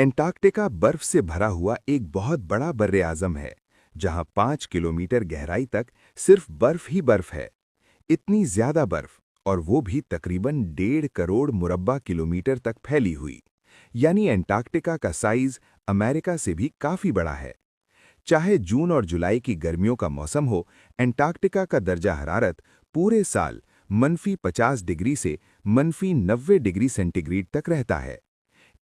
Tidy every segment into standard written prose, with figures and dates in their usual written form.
Antarctica बर्फ से भरा हुआ एक बहुत बड़ा बर्रे-आज़म है, जहां 5 किलोमीटर गहराई तक सिर्फ बर्फ ही बर्फ है। इतनी ज्यादा बर्फ, और वो भी तकरीबन 1.5 करोड़ मुरब्बा किलोमीटर तक फैली हुई। यानी एंटार्क्टिका का साइज अमेरिका से भी काफी बड़ा है। चाहे जून और जुलाई की गर्मियों का मौसम हो, एंटार्क्टिका का दर्जा हरारत पूरे साल -50 डिग्री से -90 डिग्री सेंटीग्रेड तक रहता है।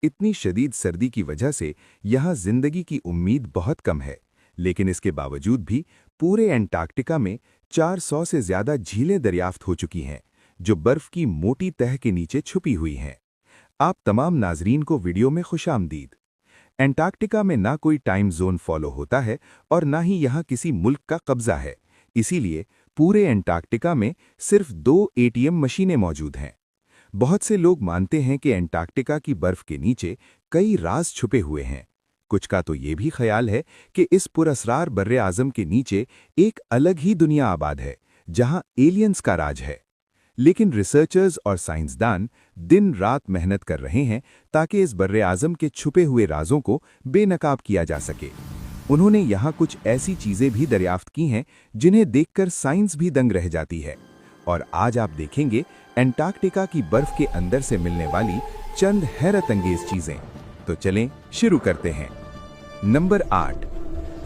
इतनी शदीद सर्दी की वजह से यहाँ जिंदगी की उम्मीद बहुत कम है, लेकिन इसके बावजूद भी पूरे एंटार्क्टिका में 400 से ज्यादा झीलें दरियाफ्त हो चुकी हैं, जो बर्फ की मोटी तह के नीचे छुपी हुई हैं। आप तमाम नाजरीन को वीडियो में खुशामदीद। एंटार्क्टिका में ना कोई टाइम जोन फॉलो होता है और ना ही यहाँ किसी मुल्क का कब्जा है, इसीलिए पूरे एंटार्क्टिका में सिर्फ 2 एटीएम मशीनें मौजूद हैं। बहुत से लोग मानते हैं कि एंटार्क्टिका की बर्फ के नीचे कई राज छुपे हुए हैं। कुछ का तो ये भी ख्याल है कि इस पुरअसरार बर्रे-आज़म के नीचे एक अलग ही दुनिया आबाद है, जहां एलियंस का राज है। लेकिन रिसर्चर्स और साइंसदान दिन रात मेहनत कर रहे हैं ताकि इस बर्रे-आज़म के छुपे हुए राजों को बेनकाब किया जा सके। उन्होंने यहाँ कुछ ऐसी चीजें भी दरियाफ्त की हैं जिन्हें देखकर साइंस भी दंग रह जाती है। और आज आप देखेंगे एंटार्क्टिका की बर्फ के अंदर से मिलने वाली चंद हैरत अंगेज चीजें। तो चलें शुरू करते हैं। नंबर 8।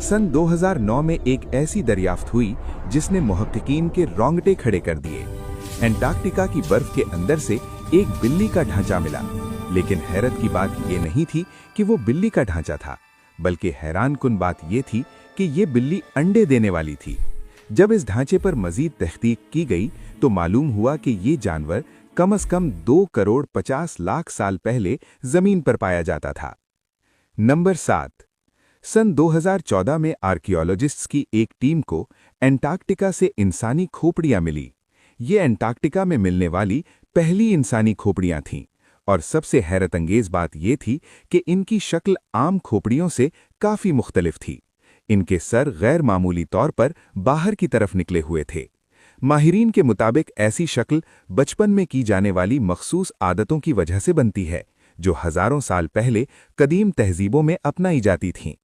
सन 2009 में एक ऐसी दरियाफ्त हुई जिसने मुहक्किकीन के रोंगटे खड़े कर दिए। एंटार्क्टिका की बर्फ के अंदर से एक बिल्ली का ढांचा मिला, लेकिन हैरत की बात यह नहीं थी कि वो बिल्ली का ढांचा था, बल्कि हैरानकुन बात यह थी कि ये बिल्ली अंडे देने वाली थी। जब इस ढांचे पर मजीद तहकीक की गई तो मालूम हुआ कि ये जानवर कम से कम 2 करोड़ 50 लाख साल पहले जमीन पर पाया जाता था। नंबर 7। सन 2014 में आर्कियोलॉजिस्ट्स की एक टीम को एंटार्क्टिका से इंसानी खोपड़ियां मिली। ये एंटार्क्टिका में मिलने वाली पहली इंसानी खोपड़ियां थीं, और सबसे हैरतअंगेज बात यह थी कि इनकी शक्ल आम खोपड़ियों से काफी मुख्तलिफ थी। इनके सर गैर मामूली तौर पर बाहर की तरफ निकले हुए थे। माहिरीन के मुताबिक ऐसी शक्ल बचपन में की जाने वाली मखसूस आदतों की वजह से बनती है, जो हजारों साल पहले कदीम तहजीबों में अपनाई जाती थीं।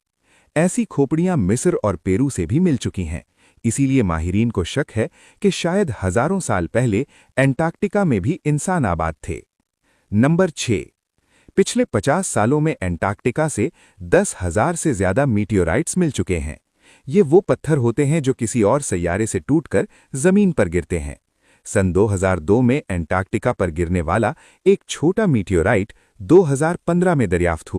ऐसी खोपड़ियां मिस्र और पेरू से भी मिल चुकी हैं, इसीलिए माहिरीन को शक है कि शायद हजारों साल पहले एंटार्क्टिका में भी इंसान आबाद थे। नंबर 6। पिछले 50 सालों में एंटार्क्टिका से 10,000 से ज्यादा मीटियोराइट्स मिल चुके हैं। ये वो पत्थर होते हैं जो किसी और सैयारे से टूटकर जमीन पर गिरते हैं। सन 2002 में एंटार्क्टिका पर गिरने वाला एक छोटा मीटियोराइट 2015 में दरियाफ्त हुआ।